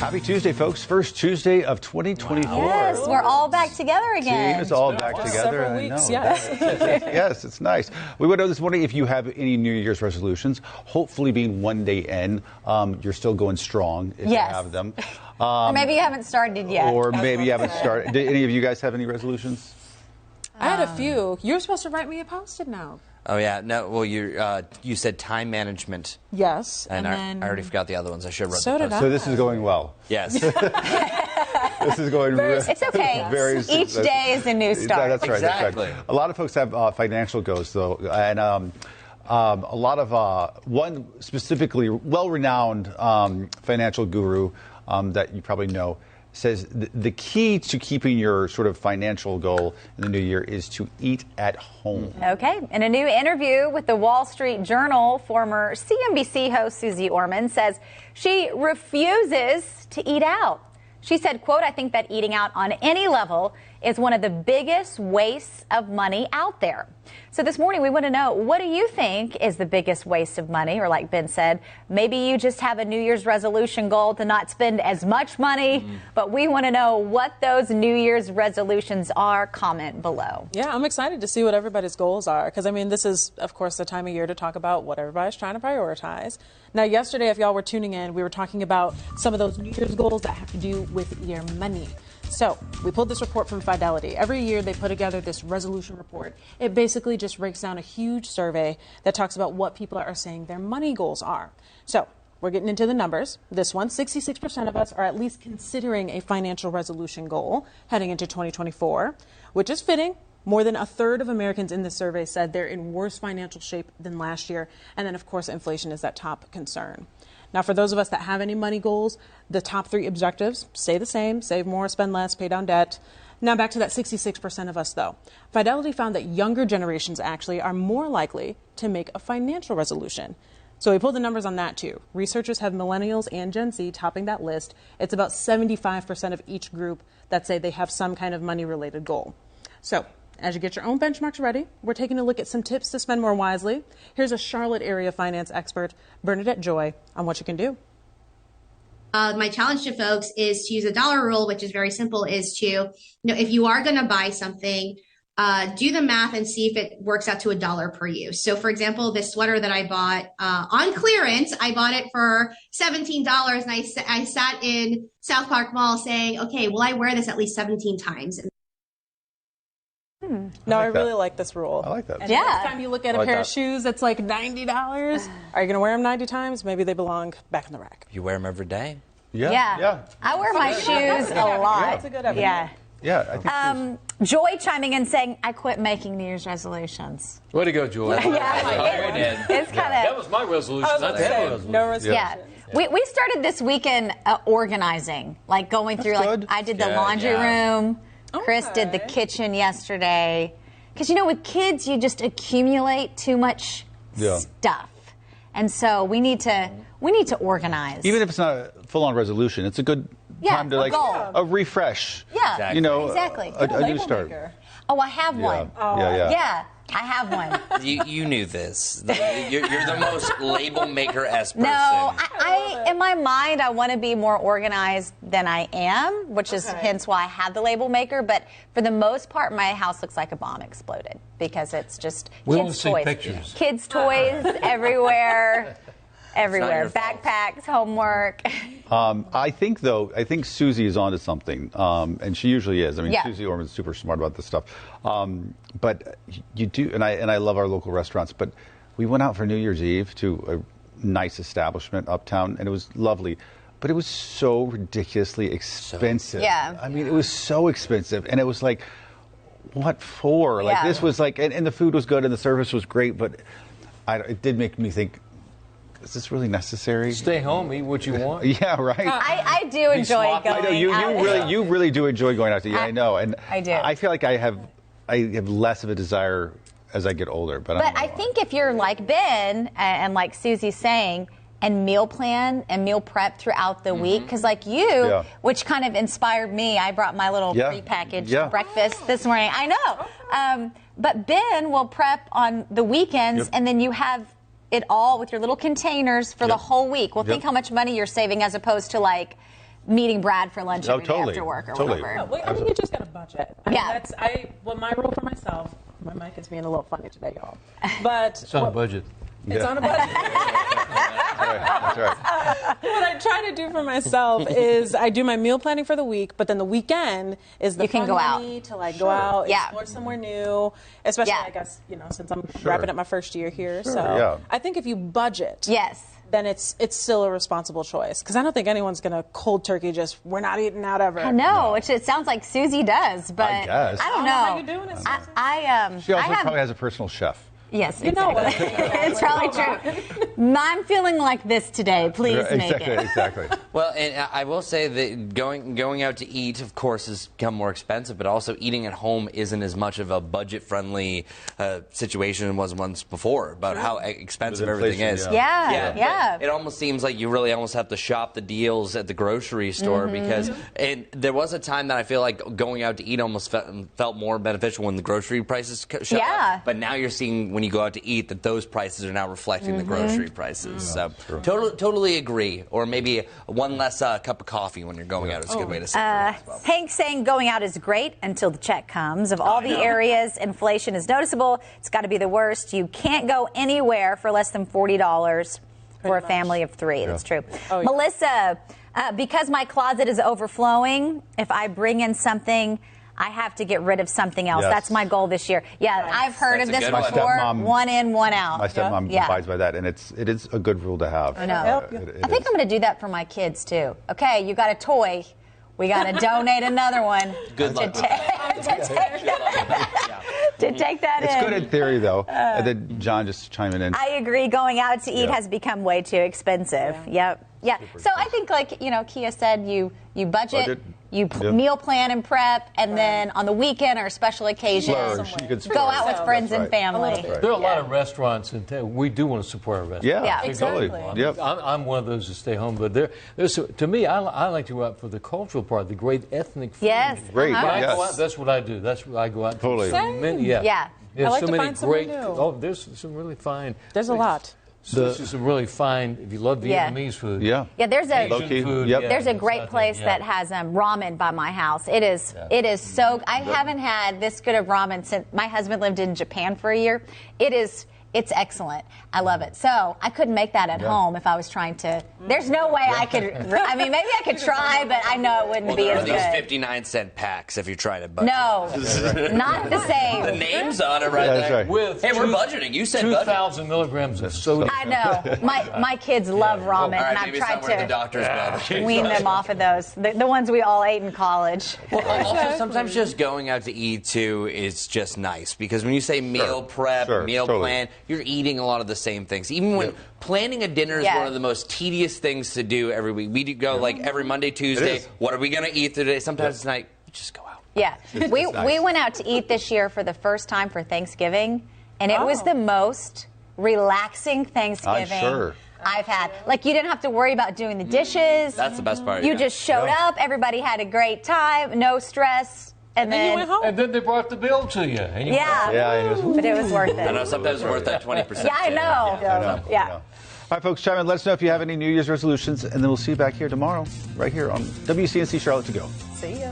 Happy Tuesday, folks. First Tuesday of 2024. Yes, we're all back together again. Team is all back together. Several weeks, yes. Yes, it's nice. We want to know this morning if you have any New Year's resolutions. Hopefully, being one day in, you're still going strong if you have them. Or maybe you haven't started yet. Or maybe you haven't started. Did any of you guys have any resolutions? I had a few. You're supposed to write me a Post-it note. Oh, yeah. No, well, you said time management. Yes. And I already forgot the other ones. I should have wrote So did I. So this is going well. Yes. This is going It's okay. Each day is a new start. That's right. Exactly. That's right. A lot of folks have financial goals, though, and a lot of one specifically well-renowned financial guru that you probably know says the key to keeping your sort of financial goal in the new year is to eat at home. Okay. In a new interview with the Wall Street Journal, former CNBC host Susie Orman says she refuses to eat out. She said, quote, "I think that eating out on any level is one of the biggest wastes of money out there." So this morning we want to know, what do you think is the biggest waste of money? Or like Ben said, maybe you just have a New Year's resolution goal to not spend as much money, but we want to know what those New Year's resolutions are. Comment below. Yeah, I'm excited to see what everybody's goals are, because, I mean, this is, of course, the time of year to talk about what everybody's trying to prioritize. Now, yesterday, if y'all were tuning in, we were talking about some of those New Year's goals that have to do with your money. So we pulled this report from Fidelity. Every year they put together this resolution report. It basically just breaks down a huge survey that talks about what people are saying their money goals are. So we're getting into the numbers. This one, 66% of us are at least considering a financial resolution goal heading into 2024, which is fitting. More than a third of Americans in this survey said they're in worse financial shape than last year. And then, of course, inflation is that top concern. Now, for those of us that have any money goals, the top three objectives stay the same: save more, spend less, pay down debt. Now back to that 66% of us, though. Fidelity found that younger generations actually are more likely to make a financial resolution. So we pulled the numbers on that, too. Researchers have millennials and Gen Z topping that list. It's about 75% of each group that say they have some kind of money-related goal. So as you get your own benchmarks ready, we're taking a look at some tips to spend more wisely. Here's a Charlotte area finance expert, Bernardette Joy, on what you can do. My challenge to folks is to use a dollar rule, which is very simple, is to, if you are going to buy something, do the math and see if it works out to $1 per use. So for example, this sweater that I bought on clearance, I bought it for $17, and I sat in South Park Mall saying, okay, will I wear this at least 17 times? No, I really like this rule. I like that. And next time you look at a pair of shoes that's like $90, are you going to wear them 90 times? Maybe they belong back in the rack. You wear them every day? Yeah. I wear my shoes a lot. That's a good idea. Yeah. Yeah, I think Joy chiming in saying, I quit making New Year's resolutions. Way to go, Joy. It's kind of... That was my resolution. Not that resolution. No resolution. Yeah. We started this weekend organizing, like going through, good. I did the laundry room. Chris did the Okay. kitchen yesterday. Because, with kids, you just accumulate too much stuff. And so we need to organize. even if it's not a full-on resolution, it's a good time to goal. a refresh. Yeah, exactly. A new start. Oh, I have one. Yeah. I have one. You knew this. You're the most label maker-esque person. No, I in my mind, I want to be more organized than I am, which is hence why I have the label maker. But for the most part, my house looks like a bomb exploded because it's just kids' toys. Pictures. Kids' toys everywhere. Everywhere. Backpacks, homework. I think Susie is onto something, and she usually is. I mean, Susie Orman's super smart about this stuff. But you do, and I love our local restaurants, but we went out for New Year's Eve to a nice establishment uptown, and it was lovely. But it was so ridiculously expensive. I mean, it was so expensive, and it was like, what for? Like, this was like, and the food was good, and the service was great, but it did make me think, is this really necessary? Stay home, eat what you want. Yeah, right. I do enjoy going I know you really do enjoy going out to eat. I know, and I do. I feel like I have less of a desire as I get older. But I think if you're like Ben and like Susie's saying, and meal plan and meal prep throughout the week, because like you, which kind of inspired me, I brought my little prepackaged breakfast this morning. I know, but Ben will prep on the weekends, and then you have it all with your little containers for the whole week. Well, think how much money you're saving as opposed to like meeting Brad for lunch every day totally. after work or Totally. whatever. Well, I think you just got a budget. I mean, Yeah. well, my rule for myself, my mic is being a little funny today, y'all. But It's on a budget. it's on a budget. That's right. What I try to do for myself is I do my meal planning for the week, but then the weekend is the You can fun go out. money to like go out, Yeah. explore somewhere new. Especially, Yeah. I guess, since I'm wrapping up my first year here. So yeah. I think if you budget, Yes. then it's still a responsible choice. Because I don't think anyone's going to cold turkey just, we're not eating out ever. I know, which it sounds like Susie does, but I guess. I don't know. How you doing it, Susie? She also I have, probably has a personal chef. yes, You know exactly. what? It's probably true. I'm feeling like this today. Please make it. Exactly. Well, and I will say that going out to eat, of course, has become more expensive, but also eating at home isn't as much of a budget-friendly situation as it was once before about how expensive With everything inflation, is. Yeah. But it almost seems like you really almost have to shop the deals at the grocery store because there was a time that I feel like going out to eat almost felt more beneficial when the grocery prices shot up. But now you're seeing when you go out to eat that those prices are now reflecting the grocery prices. So totally agree. Or maybe one less cup of coffee when you're going out is a good way to say it as well. Hank saying going out is great until the check comes. Of all the areas inflation is noticeable, it's got to be the worst. You can't go anywhere for less than $40 for a family of 3. That's true. Oh, yeah. Melissa, because my closet is overflowing, if I bring in something, I have to get rid of something else. Yes. That's my goal this year. Yeah, I've heard That's of a this good one. before. My stepmom- One in, one out. My stepmom abides by that, and it is a good rule to have. I know. I think I'm going to do that for my kids too. Okay, you got a toy. We got to donate another one. Good luck. To take that It's in. good in theory, though. And then John just chiming in. I agree. Going out to eat Yeah. has become way too expensive. Yep. Yeah. So I think, like Kia said, you budget, you meal plan and prep, and then on the weekend or a special occasion, Splurge. You could go out splurge. with friends That's and right. family. There are a lot of restaurants in town. We do want to support our restaurants. Yeah, exactly. totally. Yep. I'm one of those that stay home, but there's to me, I like to go out for the cultural part, the great ethnic food. Yes. Great. Uh-huh. When I go Yes. out, that's what I do. That's what I go out. Totally. To. So many, Yeah. There's I like so to many find somewhere great. new. Oh, there's some really fine. There's a lot. Some really fine. If you love Yeah. Vietnamese food. Yeah. Yeah, there's a Low-key. food, Yep. there's a it's great out there, place yeah. that has ramen by my house. It is so. I haven't had this good of ramen since my husband lived in Japan for a year. It's excellent. I love it. So I couldn't make that at home if I was trying to. There's no way I could. I mean, maybe I could try, but I know it wouldn't Well, be there as are these good. 59-cent packs if you're trying to budget. No, not the The same. name's on it right Yeah, there. that's right. With Hey, we're budgeting. You said budget. 2,000 milligrams of sodium. I know. My kids love ramen, All right, and I've maybe it's tried not where the to doctor's brother. wean them off of those. The ones we all ate in college. Well, also, sometimes just going out to eat, too, is just nice. Because when you say meal prep, meal plan, you're eating a lot of the same things. Even when planning a dinner is one of the most tedious things to do every week. We do go, like, every Monday, Tuesday. What are we going to eat today? Sometimes it's like, just go out. Yeah. We went out to eat this year for the first time for Thanksgiving, and it was the most relaxing Thanksgiving I've had. Like, you didn't have to worry about doing the dishes. That's the best part. You just showed up. Everybody had a great time. No stress. And then you went home. And then they brought the bill to you. And you but it was worth it. I know sometimes it's worth that 20%. Yeah, I know. Yeah. All right, folks, chime in. Let us know if you have any New Year's resolutions, and then we'll see you back here tomorrow, right here on WCNC Charlotte To Go. See ya.